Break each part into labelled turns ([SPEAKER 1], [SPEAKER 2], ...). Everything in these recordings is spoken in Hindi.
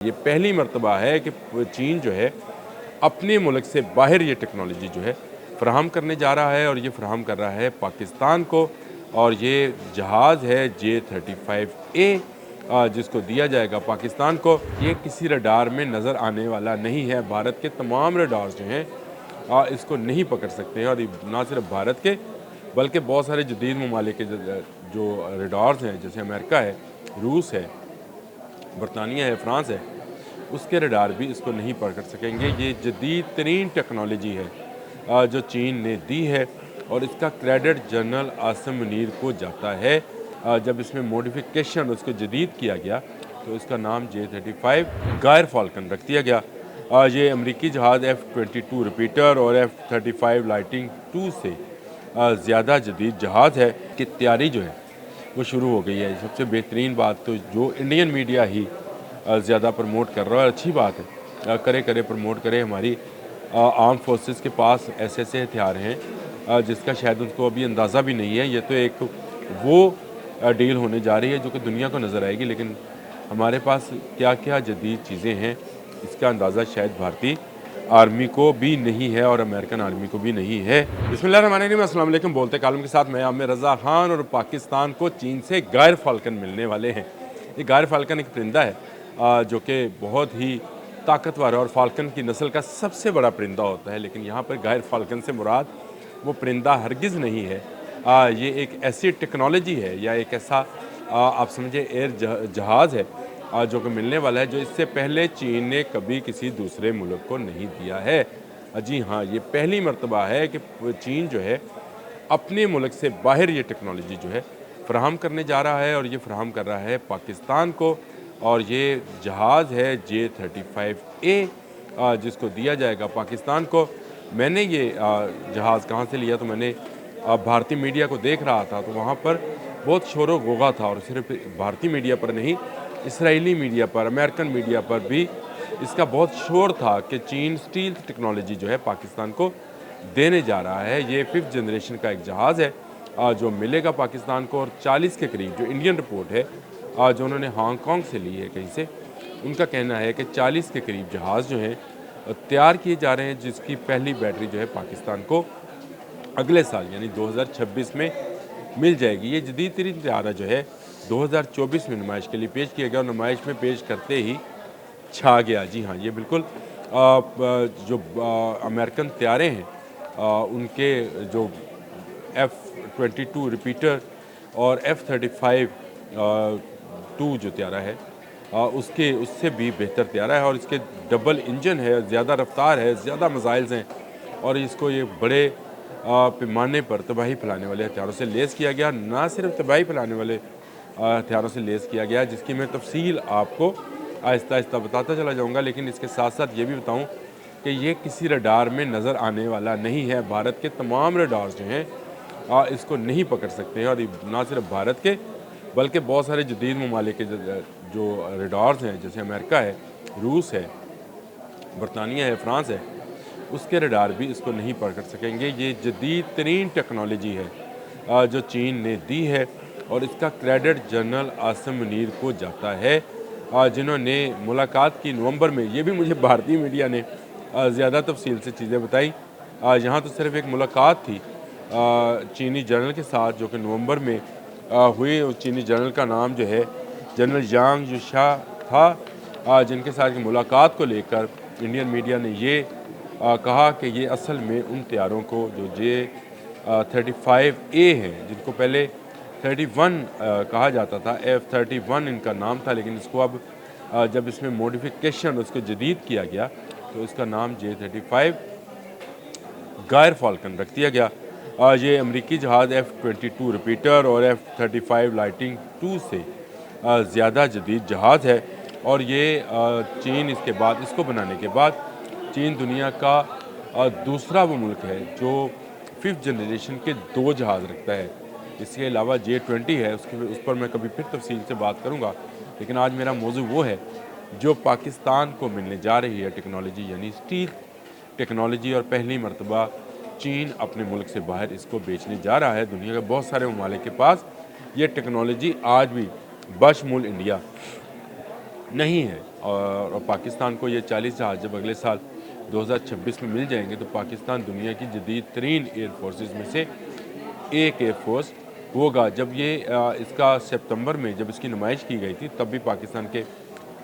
[SPEAKER 1] ये पहली मर्तबा है कि चीन जो है अपने मुल्क से बाहर ये टेक्नोलॉजी जो है फ़राहम करने जा रहा है और ये फ़राहम कर रहा है पाकिस्तान को। और ये जहाज़ है J-35A जिसको दिया जाएगा पाकिस्तान को। ये किसी रडार में नज़र आने वाला नहीं है। भारत के तमाम रडार जो हैं इसको नहीं पकड़ सकते हैं। और ना सिर्फ भारत के बल्कि बहुत सारे जदीद ममालिक के जो रडार्स हैं, जैसे अमेरिका है, रूस है, बरतानिया है, फ्रांस है, उसके रडार भी इसको नहीं पकड़ सकेंगे। ये जदीद तरीन टेक्नोलॉजी है जो चीन ने दी है और इसका क्रेडिट जनरल आसिम मुनीर को जाता है। जब इसमें मॉडिफिकेशन उसको जदीद किया गया तो इसका नाम J-35 गायर फाल्कन रख दिया गया। ये अमरीकी जहाज़ F-22 रिपीटर और F-35 लाइटिंग 2 से ज़्यादा जदीद जहाज़ है कि तैयारी जो है वो शुरू हो गई है। सबसे बेहतरीन बात तो जो इंडियन मीडिया ही ज़्यादा प्रमोट कर रहा है, अच्छी बात है, करे प्रमोट करे। हमारी आर्म फोर्सेस के पास ऐसे ऐसे हथियार हैं जिसका शायद उनको अभी अंदाज़ा भी नहीं है। ये तो एक वो डील होने जा रही है जो कि दुनिया को नज़र आएगी, लेकिन हमारे पास क्या क्या जदीद चीज़ें हैं इसका अंदाज़ा शायद भारतीय आर्मी को भी नहीं है और अमेरिकन आर्मी को भी नहीं है। बिस्मिल्लाहिर्रहमानिर्रहीम, अस्सलाम वालेकुम। बोलते कालम के साथ मैं आमिर रज़ा ख़ान। और पाकिस्तान को चीन से गायर फाल्कन मिलने वाले हैं। ये गायर फाल्कन एक परिंदा है जो कि बहुत ही ताकतवर है और फाल्कन की नस्ल का सबसे बड़ा परिंदा होता है। लेकिन यहाँ पर गायर फाल्कन से मुराद वो परिंदा हरगिज़ नहीं है। ये एक ऐसी टेक्नोलॉजी है या एक ऐसा आप समझे एयर जहाज़ है जो कि मिलने वाला है, जो इससे पहले चीन ने कभी किसी दूसरे मुल्क को नहीं दिया है। जी हाँ, ये पहली मर्तबा है कि चीन जो है अपने मुल्क से बाहर ये टेक्नोलॉजी जो है फ़राहम करने जा रहा है और ये फ़राहम कर रहा है पाकिस्तान को। और ये जहाज़ है J-35A जिसको दिया जाएगा पाकिस्तान को। मैंने ये जहाज़ कहाँ से लिया, तो मैंने भारतीय मीडिया को देख रहा था तो वहाँ पर बहुत शोर गोगा था। और सिर्फ भारतीय मीडिया पर नहीं, इसराइली मीडिया पर, अमेरिकन मीडिया पर भी इसका बहुत शोर था कि चीन स्टील टेक्नोलॉजी जो है पाकिस्तान को देने जा रहा है। ये 5th जनरेशन का एक जहाज़ है जो मिलेगा पाकिस्तान को। और 40 के करीब, जो इंडियन रिपोर्ट है जो उन्होंने हांगकांग से ली है कहीं से, उनका कहना है कि 40 के करीब जहाज़ जो हैं तैयार किए जा रहे हैं, जिसकी पहली बैटरी जो है पाकिस्तान को अगले साल यानी 2026 में मिल जाएगी। ये जदीद तरीन तैयारा जो है 2024 में नुमाइश के लिए पेश किया गया और नुमाइश में पेश करते ही छा गया। जी हाँ, ये बिल्कुल जो अमेरिकन तैयारे हैं उनके जो F-22 रिपीटर और F-35 2 जो तैयारा है उससे भी बेहतर तैयारा है। और इसके डबल इंजन है, ज़्यादा रफ्तार है, ज़्यादा मिसाइल्स हैं और इसको ये बड़े पैमाने पर तबाही फैलाने वाले हथियारों से लेस किया गया। ना सिर्फ तबाही फैलाने वाले हथियारों से लेस किया गया, जिसकी मैं तफसील आपको आहिस्ता आहिस्ता बताता चला जाऊँगा। लेकिन इसके साथ साथ ये भी बताऊँ कि ये किसी रडार में नज़र आने वाला नहीं है। भारत के तमाम रडार जो हैं इसको नहीं पकड़ सकते हैं। और ना सिर्फ भारत के बल्कि बहुत सारे जदीद ममालिक के जो रडार्स हैं, जैसे अमेरिका है, रूस है, बरतानिया है, फ्रांस है, उसके रडार भी इसको नहीं पकड़ सकेंगे। ये जदीद तरीन टेक्नोलॉजी है जो चीन ने दी है और इसका क्रेडिट जनरल आसिम मुनीर को जाता है, जिन्होंने मुलाकात की नवंबर में। ये भी मुझे भारतीय मीडिया ने ज़्यादा तफसील से चीज़ें बताई। यहाँ तो सिर्फ एक मुलाकात थी चीनी जनरल के साथ जो कि नवंबर में हुई। उस चीनी जनरल का नाम जो है जनरल यांग युशा था, जिनके साथ की मुलाकात को लेकर इंडियन मीडिया ने ये कहा कि ये असल में उन तैयारों को जो J-35A हैं, जिनको पहले 31 कहा जाता था, F-31 इनका नाम था, लेकिन इसको अब जब इसमें मॉडिफिकेशन उसको जदीद किया गया तो इसका नाम J-35 गायर फाल्कन रख दिया गया। ये अमरीकी जहाज़ F-22 रिपीटर और F-35 लाइटिंग 2 से ज़्यादा जदीद जहाज़ है। और ये चीन इसके बाद, इसको बनाने के बाद चीन दुनिया का दूसरा वो मुल्क है जो 5th जनरेशन के 2 जहाज़ रखता है। इसके अलावा J-20 है, उस पर मैं कभी फिर तफसील से बात करूँगा। लेकिन आज मेरा मौजू वो है जो पाकिस्तान को मिलने जा रही है टेक्नोलॉजी, यानी स्टील टेक्नोलॉजी। और पहली मर्तबा चीन अपने मुल्क से बाहर इसको बेचने जा रहा है। दुनिया के बहुत सारे ममालिक के पास ये टेक्नोलॉजी आज भी बशमूल इंडिया नहीं है। और पाकिस्तान को ये 40 जहाज़ जब अगले साल 2026 में मिल जाएंगे तो पाकिस्तान दुनिया की जदीद तरीन एयर फोर्सेस में से एक एयर फोर्स होगा। जब ये इसका सितंबर में जब इसकी नुमाइश की गई थी तब भी पाकिस्तान के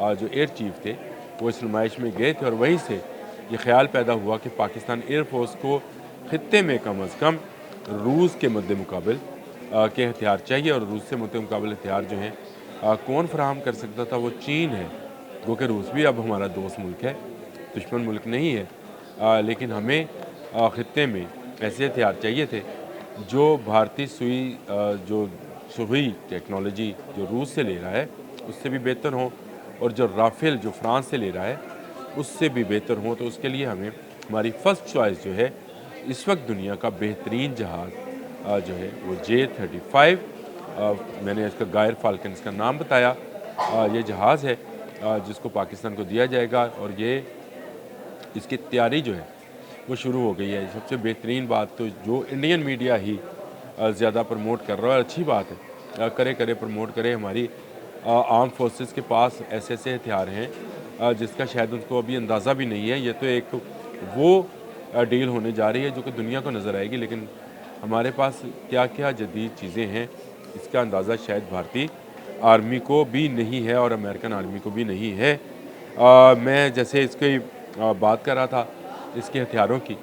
[SPEAKER 1] जो एयर चीफ थे वो इस नुमाइश में गए थे और वहीं से ये ख्याल पैदा हुआ कि पाकिस्तान एयर फोर्स को खित्ते में कम अज़ कम रूस के मद्दे मुकाबिल के हथियार चाहिए। और रूस से मद्दे मुकाबिल हथियार जो हैं कौन फराहम कर सकता था, वो चीन है। गो कि रूस भी अब हमारा दोस्त मुल्क है, दुश्मन मुल्क नहीं है, लेकिन हमें खित्ते में ऐसे हथियार चाहिए थे जो भारतीय सुई टेक्नोलॉजी जो रूस से ले रहा है उससे भी बेहतर हो, और जो राफेल जो फ्रांस से ले रहा है उससे भी बेहतर हो। तो उसके लिए हमें हमारी फ़र्स्ट चॉइस जो है इस वक्त दुनिया का बेहतरीन जहाज़ जो है वो J-35, मैंने इसका गायर फाल्कन इसका नाम बताया, ये जहाज़ है जिसको पाकिस्तान को दिया जाएगा। और ये इसकी तैयारी जो है वो शुरू हो गई है। सबसे बेहतरीन बात तो जो इंडियन मीडिया ही ज़्यादा प्रमोट कर रहा है, अच्छी बात है, करे प्रमोट करे। हमारी आर्म फोर्सेस के पास ऐसे ऐसे हथियार हैं जिसका शायद उनको अभी अंदाज़ा भी नहीं है। ये तो एक वो डील होने जा रही है जो कि दुनिया को नज़र आएगी, लेकिन हमारे पास क्या क्या जदीद चीज़ें हैं इसका अंदाज़ा शायद भारतीय आर्मी को भी नहीं है और अमेरिकन आर्मी को भी नहीं है। मैं जैसे इसकी बात कर रहा था इसके हथियारों की,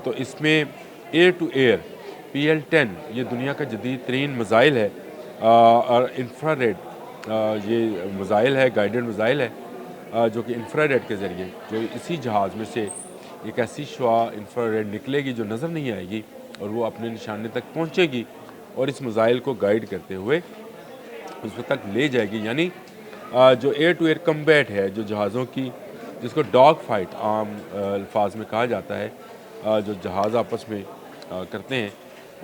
[SPEAKER 1] तो इसमें एयर टू एयर PL-10 ये दुनिया का जदीद तरीन मिज़ाइल है, और इंफ्रारेड ये मिज़ाइल है, गाइडेड मिज़ाइल है, जो कि इंफ्रारेड के ज़रिए जो इसी जहाज़ में से एक ऐसी शुआ इंफ्रारेड निकलेगी जो नज़र नहीं आएगी और वो अपने निशाने तक पहुंचेगी और इस मिज़ाइल को गाइड करते हुए उस तक ले जाएगी। यानी जो एयर टू एयर कम्बैट है, जो जहाज़ों की जिसको डॉग फाइट आम अल्फाज में कहा जाता है, जो जहाज़ आपस में करते हैं,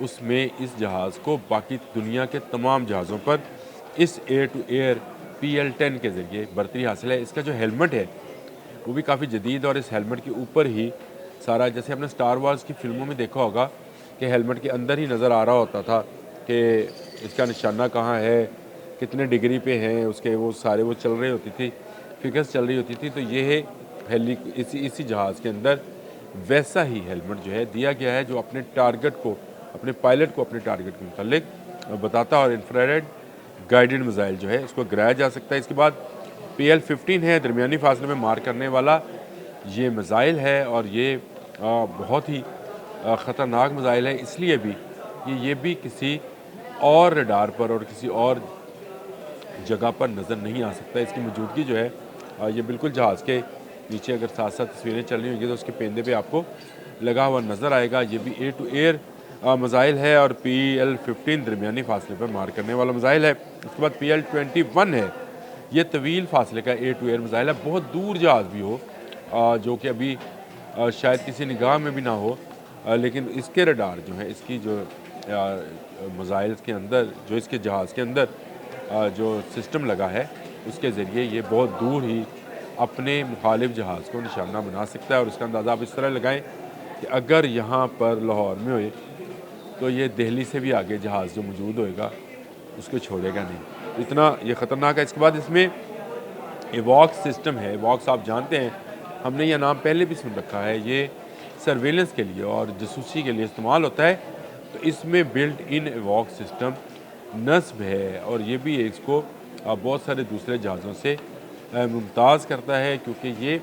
[SPEAKER 1] उसमें इस जहाज़ को बाकी दुनिया के तमाम जहाज़ों पर इस एयर टू एयर PL-10 के ज़रिए बर्तरी हासिल है। इसका जो हेलमेट है वो भी काफ़ी जदीद, और इस हेलमेट के ऊपर ही सारा, जैसे आपने स्टार वार्स की फ़िल्मों में देखा होगा कि हेलमेट के अंदर ही नज़र आ रहा होता था कि इसका निशाना कहाँ है, कितने डिग्री पे हैं उसके, वो सारे वो चल रही होती थी, फिगर्स चल रही होती थी। तो ये है इसी जहाज़ के अंदर वैसा ही हेलमेट जो है दिया गया है जो अपने टारगेट को, अपने पायलट को अपने टारगेट के मुतालिक बताता है, और इंफ्रारेड गाइडेड मिज़ाइल जो है उसको गिराया जा सकता है। इसके बाद PL-15 है, दरमियानी फासले में मार करने वाला ये मिज़ाइल है, और ये बहुत ही ख़तरनाक मिज़ाइल है इसलिए भी कि ये भी किसी और रडार पर और किसी और जगह पर नज़र नहीं आ सकता। इसकी मौजूदगी जो है ये बिल्कुल जहाज़ के नीचे, अगर साथ साथ तस्वीरें चल रही होंगी तो उसके पेंदे पे आपको लगा हुआ नज़र आएगा। ये भी एयर टू एयर मिज़ाइल है, और PL-15 दरमियानी फासले पर मार करने वाला मिज़ाइल है। उसके बाद PL-21 है, ये तवील फासले का एयर टू एयर मिज़ाइल है, बहुत दूर जहाज़ भी हो, जो कि अभी शायद किसी निगाह में भी ना हो, लेकिन इसके रडार जो है, इसकी जो मिज़ाइल के अंदर, जो इसके जहाज़ के अंदर जो सिस्टम लगा है उसके ज़रिए ये बहुत दूर ही अपने मुखालिफ जहाज़ को निशाना बना सकता है। और उसका अंदाज़ा आप इस तरह लगाएं कि अगर यहाँ पर लाहौर में होए तो ये दिल्ली से भी आगे जहाज़ जो मौजूद होएगा उसको छोड़ेगा नहीं, इतना ये ख़तरनाक है। इसके बाद इसमें एवॉक्स सिस्टम है। एवॉक्स आप जानते हैं, हमने यह नाम पहले भी सुन रखा है, ये सर्वेलेंस के लिए और जासूसी के लिए इस्तेमाल होता है। तो इसमें बिल्ट इन एवॉक्स सिस्टम नस्ब है, और ये भी इसको बहुत सारे दूसरे जहाज़ों से मुमताज़ करता है, क्योंकि ये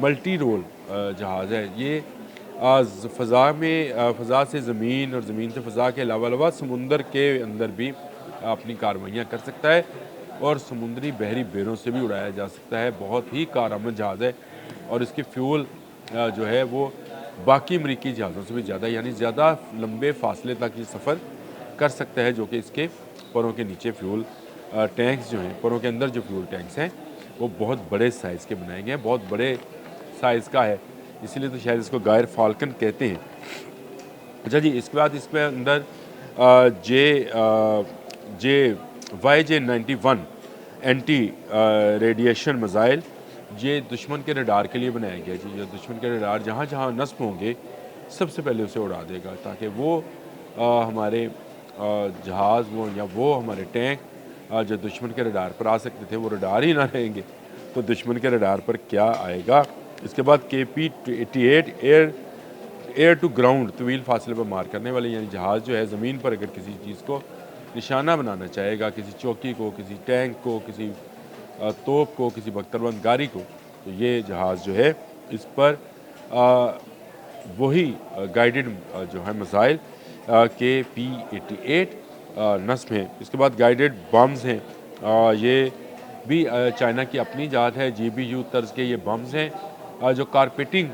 [SPEAKER 1] मल्टी रोल जहाज़ है। ये फ़ज़ा से ज़मीन और ज़मीन से फ़ज़ा के अलावा समुंदर के अंदर भी अपनी कार्रवाइयाँ कर सकता है, और समुद्री बहरी बेरों से भी उड़ाया जा सकता है। बहुत ही कारआमद जहाज़ है, और इसकी फ्यूल जो है वो बाकी अमरीकी जहाज़ों से भी ज़्यादा, यानी ज़्यादा लंबे फासले तक ये सफ़र कर सकता है, जो कि इसके परों के नीचे फ्यूल टैंक्स जो हैं, परों के अंदर जो फ्यूल टैंक्स हैं वो बहुत बड़े साइज़ के बनाए गए हैं, बहुत बड़े साइज़ का है, इसीलिए तो शायद इसको गायर फाल्कन कहते हैं। अच्छा जी, इसके बाद इसमें अंदर YJ-91 एंटी रेडिएशन मिज़ाइल, ये दुश्मन के रडार के लिए बनाया गया जी। ये दुश्मन के रडार जहाँ जहाँ नस्ब होंगे सबसे पहले उसे उड़ा देगा, ताकि वो हमारे जहाज़ वो या वो हमारे टैंक जो दुश्मन के रडार पर आ सकते थे वो रडार ही ना रहेंगे, तो दुश्मन के रडार पर क्या आएगा। इसके बाद KP-88 एयर टू ग्राउंड तवील फासले पर मार करने वाले, यानी जहाज़ जो है ज़मीन पर अगर किसी चीज़ को निशाना बनाना चाहेगा, किसी चौकी को, किसी टैंक को, किसी तोप को, किसी बख्तरबंद गाड़ी को, तो ये जहाज़ जो है इस पर वही गाइडेड जो है मिसाइल KP-88 नस्ब हैं। इसके बाद गाइडेड बम्स हैं, ये भी चाइना की अपनी जात है, GBU तर्ज के ये बम्स हैं जो कारपेटिंग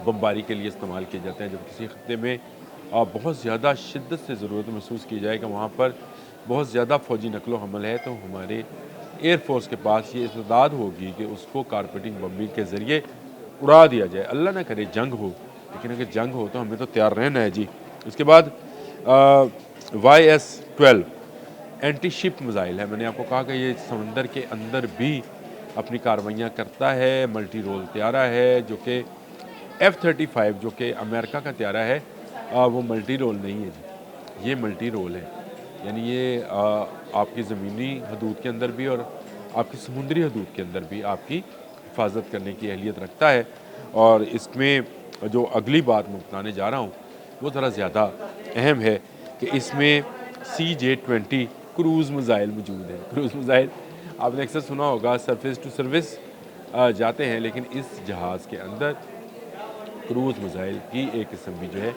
[SPEAKER 1] बमबारी के लिए इस्तेमाल किए जाते हैं। जब किसी खत्ते में बहुत ज़्यादा शिद्दत से ज़रूरत महसूस की जाए कि वहाँ पर बहुत ज़्यादा फ़ौजी नकलो हमल है, तो हमारे एयरफोर्स के पास ये इस्तेदाद होगी कि उसको कारपेटिंग बम्बिंग के ज़रिए उड़ा दिया जाए। अल्लाह ना करे जंग हो, लेकिन अगर जंग हो तो हमें तो तैयार रहना है जी। इसके बाद YS-12 एंटी शिप मिसाइल है। मैंने आपको कहा कि ये समंदर के अंदर भी अपनी कार्रवाइयाँ करता है। मल्टी रोल त्यारा है जो कि F-35 जो कि अमेरिका का त्यारा है, वो मल्टी रोल नहीं है जी, ये मल्टी रोल है। यानी ये आपकी ज़मीनी हदूद के अंदर भी और आपकी समुद्री हदूद के अंदर भी आपकी हिफाजत करने की अहलियत रखता है। और इसमें जो अगली बात मैं बताने जा रहा हूँ वो ज़रा ज़्यादा अहम है कि इसमें CJ-20 क्रूज़ मिसाइल मौजूद है। क्रूज़ मिसाइल आपने अक्सर सुना होगा, सरफेस टू सर्विस जाते हैं, लेकिन इस जहाज़ के अंदर क्रूज़ मिसाइल की एक किस्म भी जो है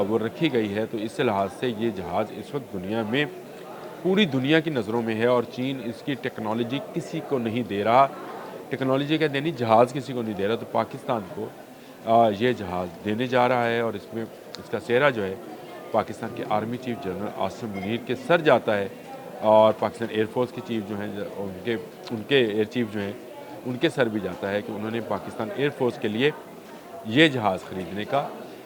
[SPEAKER 1] वो रखी गई है। तो इस लिहाज से ये जहाज़ इस वक्त दुनिया में पूरी दुनिया की नज़रों में है और चीन इसकी टेक्नोलॉजी किसी को नहीं दे रहा। टेक्नोलॉजी क्या देनी, जहाज़ किसी को नहीं दे रहा, तो पाकिस्तान को ये जहाज़ देने जा रहा है। और इसमें इसका सेहरा जो है पाकिस्तान के army chief general Asim Munir के सर जाता है और पाकिस्तान एयरफोर्स के चीफ जो हैं उनके एयर चीफ जो हैं उनके सर भी जाता है कि उन्होंने पाकिस्तान एयरफोर्स के लिए ये जहाज़ ख़रीदने का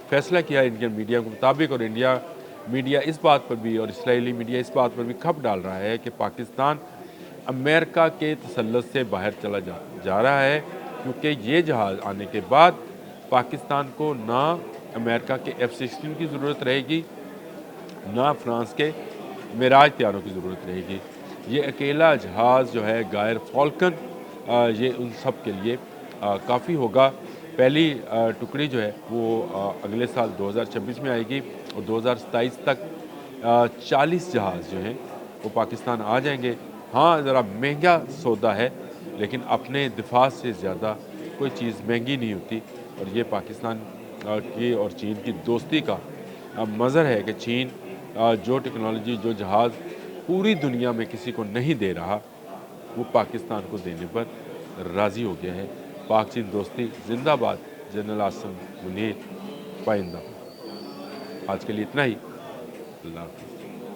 [SPEAKER 1] फ़ैसला किया इंडियन मीडिया के मुताबिक। और इंडिया मीडिया इस बात पर भी और इसराइली मीडिया इस बात पर भी खप डाल रहा है कि पाकिस्तान अमेरिका के तसल्लुत से बाहर चला जा रहा है, क्योंकि ये जहाज़ आने के बाद पाकिस्तान को ना अमेरिका के F-16 की ज़रूरत रहेगी, ना फ्रांस के मिराज त्यारों की ज़रूरत रहेगी। ये अकेला जहाज़ जो है गायर फॉल्कन, ये उन सब के लिए काफ़ी होगा। पहली टुकड़ी जो है वो अगले साल 2026 में आएगी और 2027 तक 40 जहाज़ जो हैं वो पाकिस्तान आ जाएंगे। हाँ, ज़रा महंगा सौदा है, लेकिन अपने दिफा से ज़्यादा कोई चीज़ महंगी नहीं होती। और ये पाकिस्तान की और चीन की दोस्ती का मज़हर है कि चीन जो टेक्नोलॉजी, जो जहाज़ पूरी दुनिया में किसी को नहीं दे रहा, वो पाकिस्तान को देने पर राज़ी हो गया है। पाक चीन दोस्ती जिंदाबाद। जनरल आसिम मुनीर पाइंदा। आज के लिए इतना ही। अल्लाह हाफ़िज़।